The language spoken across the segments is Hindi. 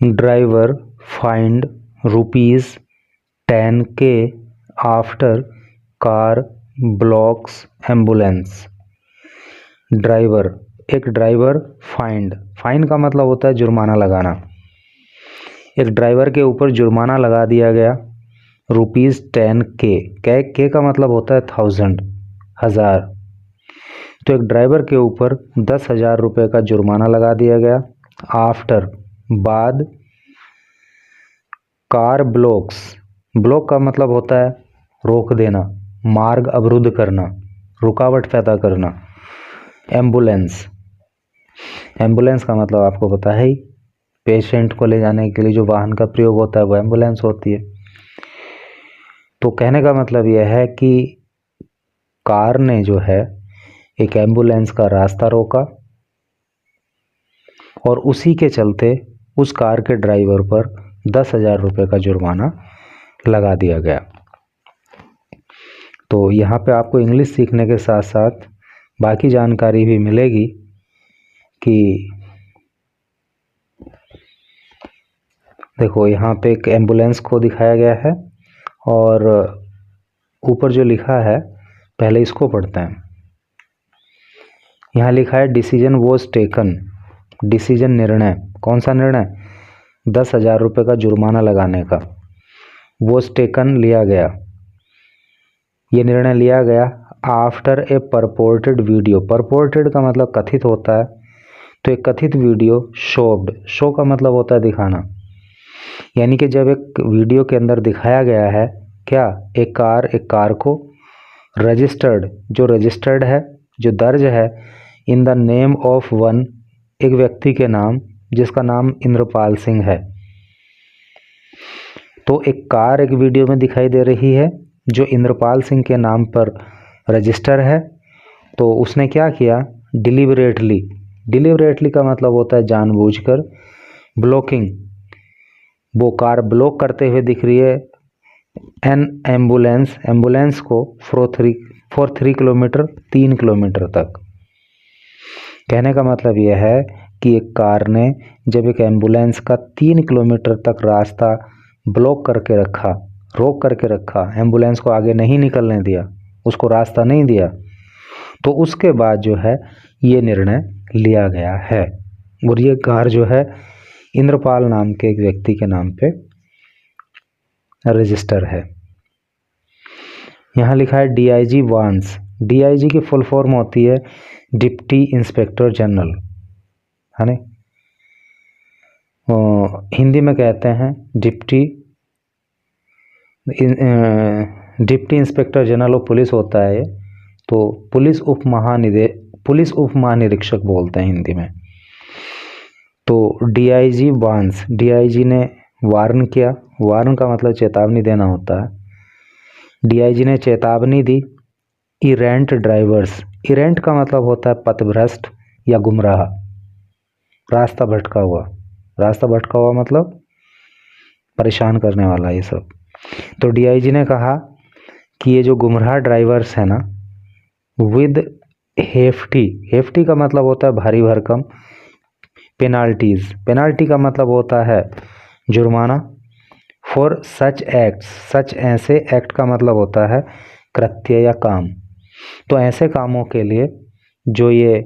Driver find ₹10K after car blocks ambulance. Driver, एक ड्राइवर फाइन का मतलब होता है जुर्माना लगाना। एक ड्राइवर के ऊपर जुर्माना लगा दिया गया ₹10K। के का मतलब होता है 1000। तो एक ड्राइवर के ऊपर 10,000 रुपये का जुर्माना लगा दिया गया। आफ्टर, बाद, कार ब्लॉक्स, ब्लॉक का मतलब होता है रोक देना, मार्ग अवरुद्ध करना, रुकावट पैदा करना। एम्बुलेंस, एम्बुलेंस का मतलब आपको पता है ही, पेशेंट को ले जाने के लिए जो वाहन का प्रयोग होता है वो एम्बुलेंस होती है। तो कहने का मतलब यह है कि कार ने जो है एक एम्बुलेंस का रास्ता रोका और उसी के चलते उस कार के ड्राइवर पर 10,000 रुपये का जुर्माना लगा दिया गया। तो यहाँ पे आपको इंग्लिश सीखने के साथ साथ बाकी जानकारी भी मिलेगी कि देखो यहाँ पे एक एम्बुलेंस को दिखाया गया है और ऊपर जो लिखा है पहले इसको पढ़ते हैं। यहाँ लिखा है डिसीजन वॉज टेकन। डिसीजन निर्णय, कौन सा निर्णय? 10,000 रुपये का जुर्माना लगाने का। वॉज टेकन लिया गया, ये निर्णय लिया गया after a purported video. Purported का मतलब कथित होता है, तो एक कथित वीडियो शोड, शो का मतलब होता है दिखाना, यानी कि जब एक वीडियो के अंदर दिखाया गया है क्या, एक कार को रजिस्टर्ड, जो रजिस्टर्ड है, जो दर्ज है in the name of one, एक व्यक्ति के नाम जिसका नाम इंद्रपाल सिंह है। तो एक कार एक वीडियो में दिखाई दे रही है जो इंद्रपाल सिंह के नाम पर रजिस्टर है। तो उसने क्या किया, डिलिबरेटली, डिलिबरेटली का मतलब होता है जानबूझकर, ब्लॉकिंग, वो कार ब्लॉक करते हुए दिख रही है एन एम्बुलेंस, एम्बुलेंस को फॉर 3 किलोमीटर, 3 किलोमीटर तक। कहने का मतलब यह है कि एक कार ने जब एक एम्बुलेंस का 3 किलोमीटर तक रास्ता ब्लॉक करके रखा, रोक करके रखा, एम्बुलेंस को आगे नहीं निकलने दिया, उसको रास्ता नहीं दिया, तो उसके बाद जो है ये निर्णय लिया गया है। और ये कार जो है इंद्रपाल नाम के एक व्यक्ति के नाम पे रजिस्टर है। यहाँ लिखा है डीआईजी वांस। डीआईजी की फुल फॉर्म होती है डिप्टी इंस्पेक्टर जनरल, है ना, हिंदी में कहते हैं deputy inspector general of police होता है। तो पुलिस उप महानिरीक्षक बोलते हैं हिंदी में। तो डीआईजी वांस, डीआईजी ने वार्न किया, वार्न का मतलब चेतावनी देना होता है। डीआईजी ने चेतावनी दी इरेंट ड्राइवर्स, इरेंट का मतलब होता है पथभ्रष्ट या गुमराह, रास्ता भटका हुआ, रास्ता भटका हुआ मतलब परेशान करने वाला ये सब। तो डीआईजी ने कहा कि ये जो गुमराह ड्राइवर्स है ना, विद हेफ्टी, हेफ्टी का मतलब होता है भारी भरकम, पेनाल्टीज, पेनाल्टी का मतलब होता है जुर्माना, फॉर सच एक्ट्स, सच ऐसे, एक्ट का मतलब होता है कृत्य या काम। तो ऐसे कामों के लिए जो ये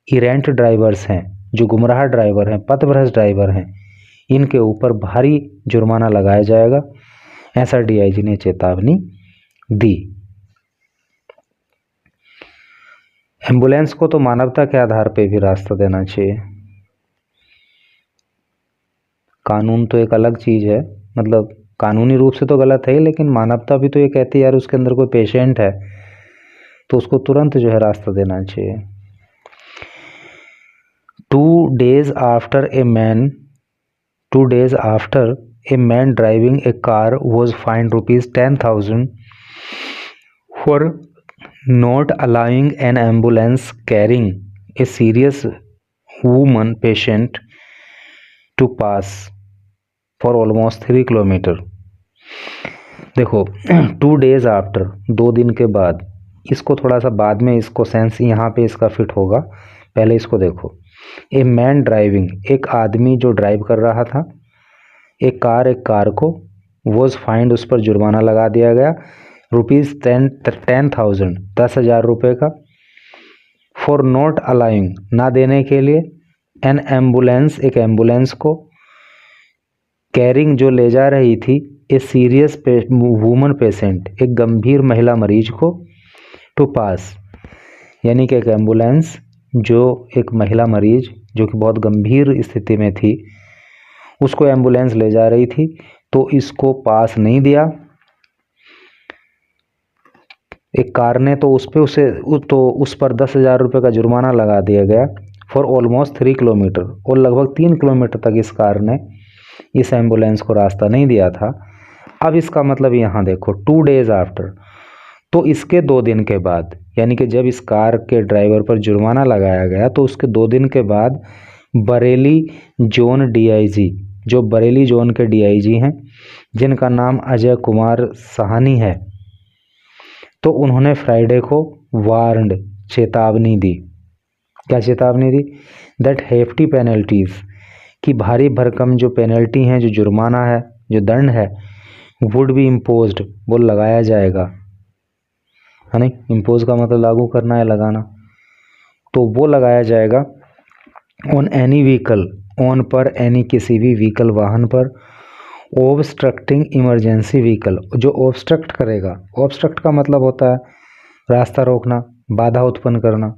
इरेंट ड्राइवर्स हैं, जो गुमराह ड्राइवर हैं, पथभ्रष्ट ड्राइवर हैं, इनके ऊपर भारी जुर्माना लगाया जाएगा, ऐसा डीआईजी ने चेतावनी दी। एम्बुलेंस को तो मानवता के आधार पे भी रास्ता देना चाहिए। कानून तो एक अलग चीज है, मतलब कानूनी रूप से तो गलत है, लेकिन मानवता भी तो ये कहती है यार उसके अंदर कोई पेशेंट है तो उसको तुरंत जो है रास्ता देना चाहिए। 2 days after a man driving a car was fined ₹10,000 for not allowing an ambulance carrying a serious woman patient to pass for almost 3 kilometre. देखो 2 days after, 2 दिन के बाद, इसको थोड़ा सा बाद में इसको सेंस यहाँ पे इसका फिट होगा, पहले इसको देखो। ए मैन ड्राइविंग, एक आदमी जो ड्राइव कर रहा था, एक कार को वॉज फाइंड, उस पर जुर्माना लगा दिया गया ₹10,000 10,000 रुपये का, फॉर नॉट अलाउइंग, ना देने के लिए, एन एम्बुलेंस, एक एम्बुलेंस को, कैरिंग, जो ले जा रही थी, ए सीरियस वुमन पेशेंट, एक गंभीर महिला मरीज को, टू पास, यानी कि एक एम्बुलेंस जो एक महिला मरीज जो कि बहुत गंभीर स्थिति में थी, उसको एम्बुलेंस ले जा रही थी, तो इसको पास नहीं दिया एक कार ने, तो उस पर 10,000 रुपये का जुर्माना लगा दिया गया, फॉर ऑलमोस्ट 3 किलोमीटर, और लगभग 3 किलोमीटर तक इस कार ने इस एम्बुलेंस को रास्ता नहीं दिया था। अब इसका मतलब यहाँ देखो, 2 days आफ्टर, तो इसके 2 दिन के बाद, यानी कि जब इस कार के ड्राइवर पर जुर्माना लगाया गया तो उसके 2 दिन के बाद बरेली जोन डीआईजी, जो बरेली जोन के डीआईजी हैं जिनका नाम अजय कुमार साहनी है, तो उन्होंने फ्राइडे को वार्नड, चेतावनी दी। क्या चेतावनी दी? दैट हेफ्टी पेनल्टीज, कि भारी भरकम जो पेनल्टी हैं, जो जुर्माना है, जो दंड है, वुड बी इम्पोज्ड, वो लगाया जाएगा, है नहीं, इम्पोज का मतलब लागू करना है, लगाना, तो वो लगाया जाएगा ऑन एनी व्हीकल, ऑन पर, एनी किसी भी व्हीकल, वाहन पर, ऑब्स्ट्रक्टिंग इमरजेंसी व्हीकल, जो ऑब्स्ट्रक्ट करेगा, ऑब्स्ट्रक्ट का मतलब होता है रास्ता रोकना, बाधा उत्पन्न करना,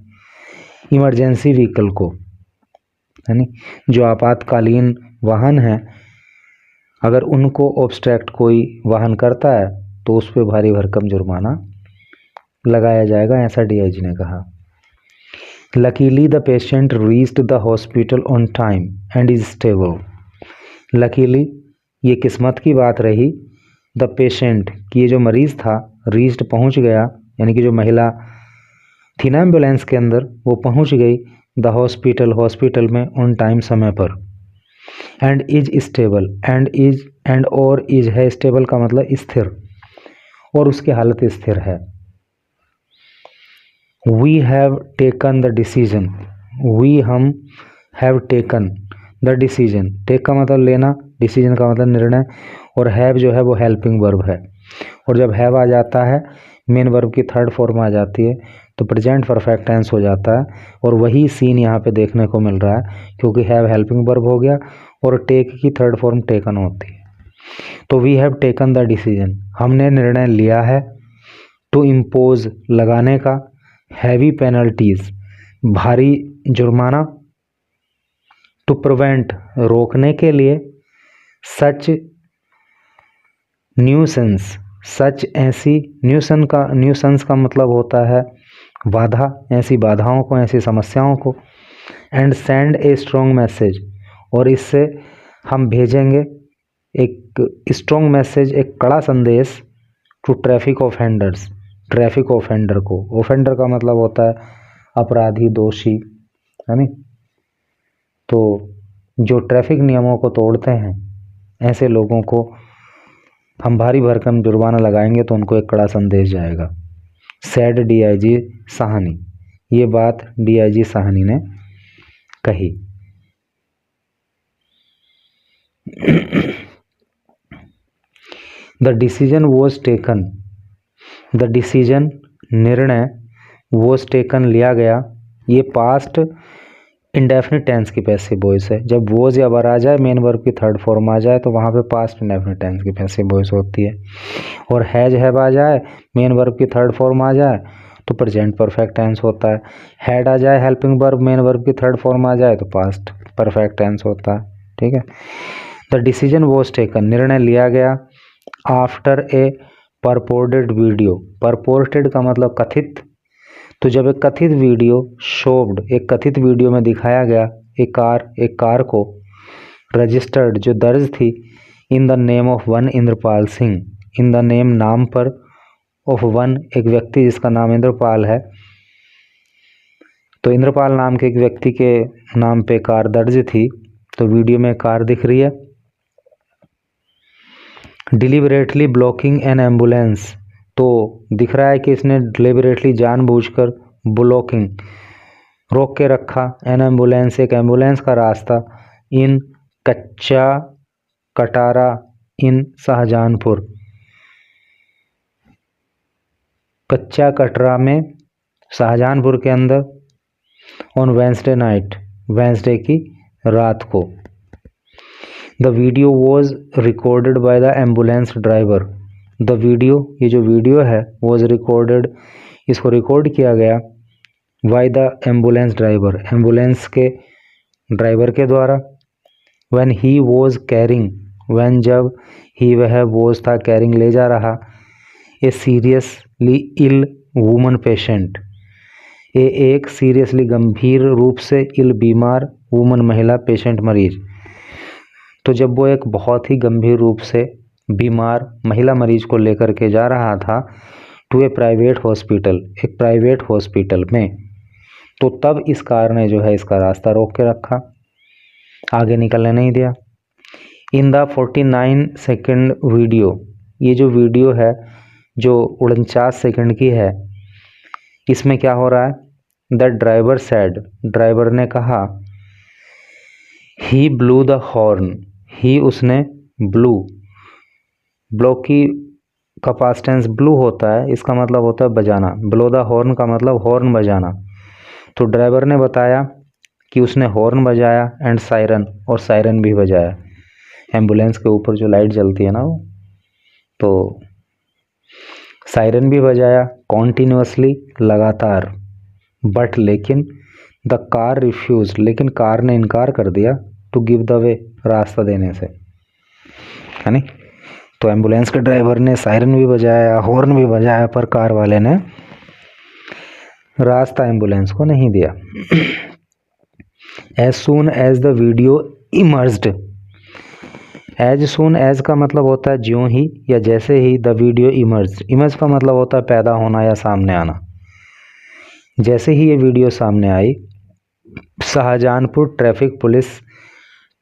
इमरजेंसी व्हीकल को, यानी जो आपातकालीन वाहन है, अगर उनको ऑब्स्ट्रक्ट कोई वाहन करता है तो उस पर भारी भरकम जुर्माना लगाया जाएगा, ऐसा डीआईजी ने कहा। Luckily the patient reached the hospital on time and is stable. Luckily, ये किस्मत की बात रही, द पेशेंट, कि ये जो मरीज़ था, रीच्ड, पहुंच गया, यानी कि जो महिला थी ना एम्बुलेंस के अंदर, वो पहुंच गई, द हॉस्पिटल, हॉस्पिटल में, ऑन टाइम, समय पर, एंड इज स्टेबल, एंड और इज है, स्टेबल का मतलब स्थिर, और उसकी हालत स्थिर है। We have taken the decision, हम have taken the decision, take का मतलब लेना, डिसीजन का मतलब निर्णय, और हैव जो है वो हेल्पिंग वर्ब है, और जब हैव आ जाता है, मेन वर्ब की थर्ड फॉर्म आ जाती है, तो प्रेजेंट परफेक्ट टेंस हो जाता है, और वही सीन यहाँ पे देखने को मिल रहा है, क्योंकि हैव हेल्पिंग वर्ब हो गया और टेक की थर्ड फॉर्म टेकन होती है। तो we have taken the decision, हमने निर्णय लिया है, टू इम्पोज, लगाने का, हैवी पेनल्टीज, भारी जुर्माना, टू प्रिवेंट, रोकने के लिए, सच न्यूसेंस, सच ऐसी, न्यूसेंस का मतलब होता है बाधा, ऐसी बाधाओं को, ऐसी समस्याओं को, and send a strong message, और इससे हम भेजेंगे एक स्ट्रॉन्ग मैसेज, एक कड़ा संदेश, to traffic offenders, traffic offender को, ऑफेंडर का मतलब होता है अपराधी, दोषी, है नहीं, तो जो ट्रैफिक नियमों को तोड़ते हैं, ऐसे लोगों को हम भारी भरकम जुर्माना लगाएंगे, तो उनको एक कड़ा संदेश जाएगा। सैड डीआईजी साहनी, ये बात डीआईजी साहनी ने कही। The decision was taken, the decision, निर्णय, वॉज टेकन, लिया गया, ये पास्ट इंडेफिनिट टेंस की पैसिव वॉइस है। जब वॉज या वर आ जाए, मेन वर्ब की थर्ड फॉर्म आ जाए, तो वहाँ पे पास्ट इंडेफिनिट टेंस की पैसिव वॉइस होती है। और हैज, हैव आ जाए, मेन वर्ब की थर्ड फॉर्म आ जाए, तो प्रेजेंट परफेक्ट टेंस होता है। हैड आ जाए, हेल्पिंग वर्ब, मेन वर्ब की थर्ड फॉर्म आ जाए, तो पास्ट परफेक्ट टेंस होता है। ठीक है। द डिसीजन वॉज टेकन, निर्णय लिया गया, after a purported video, purported का मतलब कथित, तो जब एक कथित वीडियो, शोव्ड, एक कथित वीडियो में दिखाया गया, एक कार को, रजिस्टर्ड, जो दर्ज थी, in the name of one Indrapal Singh, in the name, नाम पर, ऑफ वन, एक व्यक्ति जिसका नाम इंद्रपाल है, तो इंद्रपाल नाम के एक व्यक्ति के नाम पे कार दर्ज थी, तो वीडियो में कार दिख रही है। डिलिबरेटली ब्लॉकिंग एन एम्बुलेंस, तो दिख रहा है कि इसने डिलिबरेटली, जानबूझकर, ब्लॉकिंग, रोक के रखा, एन एम्बुलेंस, एक एम्बुलेंस का रास्ता, इन, कच्चा कटारा इन शाहजहानपुर, कच्चा कटरा में शाहजहानपुर के अंदर, ऑन वेंसडे नाइट, वेंसडे की रात को। The video was recorded by the ambulance driver, the video, ये जो वीडियो है, वॉज रिकॉर्डेड, इसको रिकॉर्ड किया गया, by the ambulance driver, ambulance के ड्राइवर के द्वारा। When he was carrying, when जब ही वह वॉज था, कैरिंग ले जा रहा, ए सीरियसली इल वुमन पेशेंट, ये एक सीरियसली गंभीर रूप से इल बीमार वुमन महिला पेशेंट मरीज। तो जब वो एक बहुत ही गंभीर रूप से बीमार महिला मरीज को लेकर के जा रहा था टू ए प्राइवेट हॉस्पिटल, एक प्राइवेट हॉस्पिटल में, तो तब इस कार ने जो है इसका रास्ता रोक के रखा, आगे निकलने नहीं दिया। इन द 49 सेकेंड वीडियो, ये जो वीडियो है जो 49 सेकंड की है, इसमें क्या हो रहा है, द ड्राइवर सैड, ड्राइवर ने कहा, ही ब्लू द हॉर्न, ही उसने, ब्लू, ब्लो की का पास्ट टेंस ब्लू होता है, इसका मतलब होता है बजाना, ब्लो द हॉर्न का मतलब हॉर्न बजाना। तो ड्राइवर ने बताया कि उसने हॉर्न बजाया एंड सायरन, और सायरन भी बजाया, एम्बुलेंस के ऊपर जो लाइट जलती है ना वो, तो सायरन भी बजाया कॉन्टिन्यूसली, लगातार। बट लेकिन द कार रिफ्यूज, लेकिन कार ने इनकार कर दिया टू गिव द वे, रास्ता देने से, है नहीं। तो एम्बुलेंस के ड्राइवर ने सायरन भी बजाया, हॉर्न भी बजाया, पर कार वाले ने रास्ता एम्बुलेंस को नहीं दिया। As soon as the video emerged, as soon as का मतलब होता है ज्यों ही या जैसे ही, द वीडियो इमर्ज, इमर्ज का मतलब होता है पैदा होना या सामने आना। जैसे ही ये वीडियो सामने आई, Shahjahanpur traffic police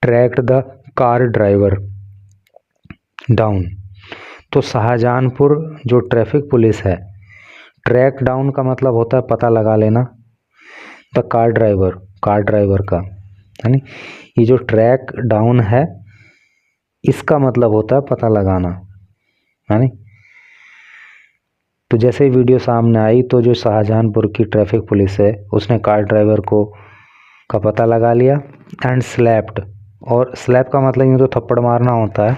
tracked the car driver down. तो शाहजहानपुर जो ट्रैफिक पुलिस है, ट्रैक डाउन का मतलब होता है पता लगा लेना, the car driver, car driver का, है नी। ये जो ट्रैक डाउन है इसका मतलब होता है पता लगाना, है नी। तो जैसे ही वीडियो सामने आई तो जो शाहजहानपुर की ट्रैफिक पुलिस है उसने कार ड्राइवर को का पता लगा लिया एंड स्लैप्ड, और स्लैप का मतलब यूँ तो थप्पड़ मारना होता है,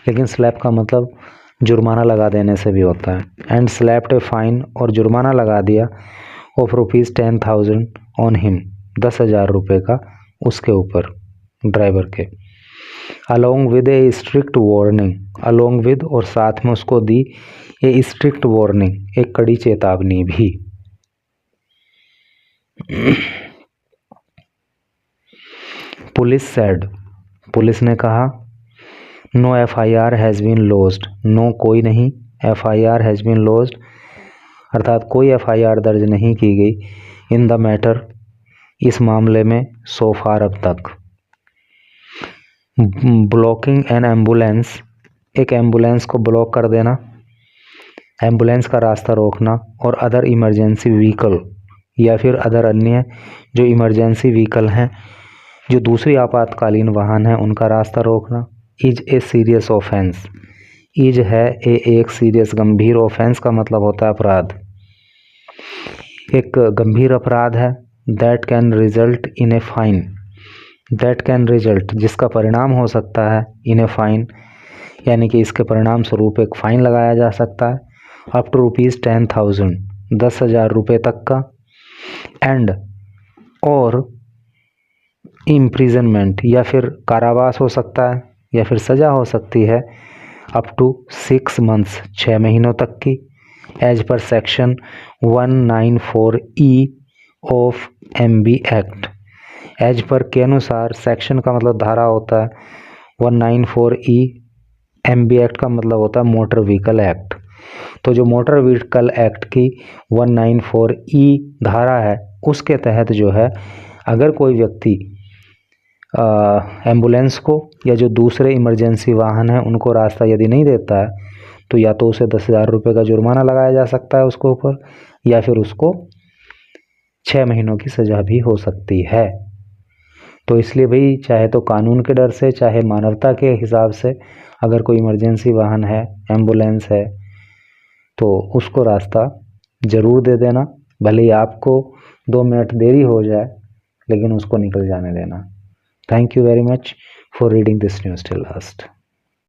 लेकिन स्लैप का मतलब जुर्माना लगा देने से भी होता है। एंड स्लैप्ड ए फाइन, और जुर्माना लगा दिया ऑफ ₹10,000 ऑन हिम, 10,000 रुपये का उसके ऊपर, ड्राइवर के। Along with A strict warning, along with और साथ में उसको दी ए स्ट्रिक्ट वार्निंग, एक कड़ी चेतावनी भी। पुलिस सेड, पुलिस ने कहा, no FIR has been lodged, no कोई नहीं, FIR हैज़ बीन लॉज्ड अर्थात कोई FIR दर्ज नहीं की गई, इन द मैटर, इस मामले में, सो फार अब तक। ब्लॉकिंग एन एम्बुलेंस, एक एम्बुलेंस को ब्लॉक कर देना, एम्बुलेंस का रास्ता रोकना, और अदर इमरजेंसी व्हीकल, या फिर अदर अन्य जो इमरजेंसी व्हीकल हैं, जो दूसरी आपातकालीन वाहन हैं, उनका रास्ता रोकना, is a serious offence, is है एक सीरियस गंभीर, ऑफेंस का मतलब होता है अपराध, एक गंभीर अपराध है। That can result in a fine, that can result जिसका परिणाम हो सकता है, इन ए फाइन यानी कि इसके परिणाम स्वरूप एक फ़ाइन लगाया जा सकता है, अप टू ₹10,000, 10,000 रुपये तक का, एंड और इम्प्रिजनमेंट या फिर कारावास हो सकता है या फिर सज़ा हो सकती है अप टू 6 मंथ्स, 6 महीनों तक की, as per section 194E of MB act, as per के अनुसार, सेक्शन का मतलब धारा होता है, 194E MB एक्ट का मतलब होता है मोटर व्हीकल एक्ट। तो जो मोटर व्हीकल एक्ट की 194E धारा है उसके तहत जो है, अगर कोई व्यक्ति एम्बुलेंस को या जो दूसरे इमरजेंसी वाहन हैं उनको रास्ता यदि नहीं देता है तो या तो उसे 10,000 रुपये का जुर्माना लगाया जा सकता है उसके ऊपर, या फिर उसको 6 महीनों की सज़ा भी हो सकती है। तो इसलिए भाई चाहे तो कानून के डर से, चाहे मानवता के हिसाब से, अगर कोई इमरजेंसी वाहन है, एम्बुलेंस है, तो उसको रास्ता ज़रूर दे देना। भले ही आपको 2 मिनट देरी हो जाए, लेकिन उसको निकल जाने देना। Thank you very much for reading this news till last.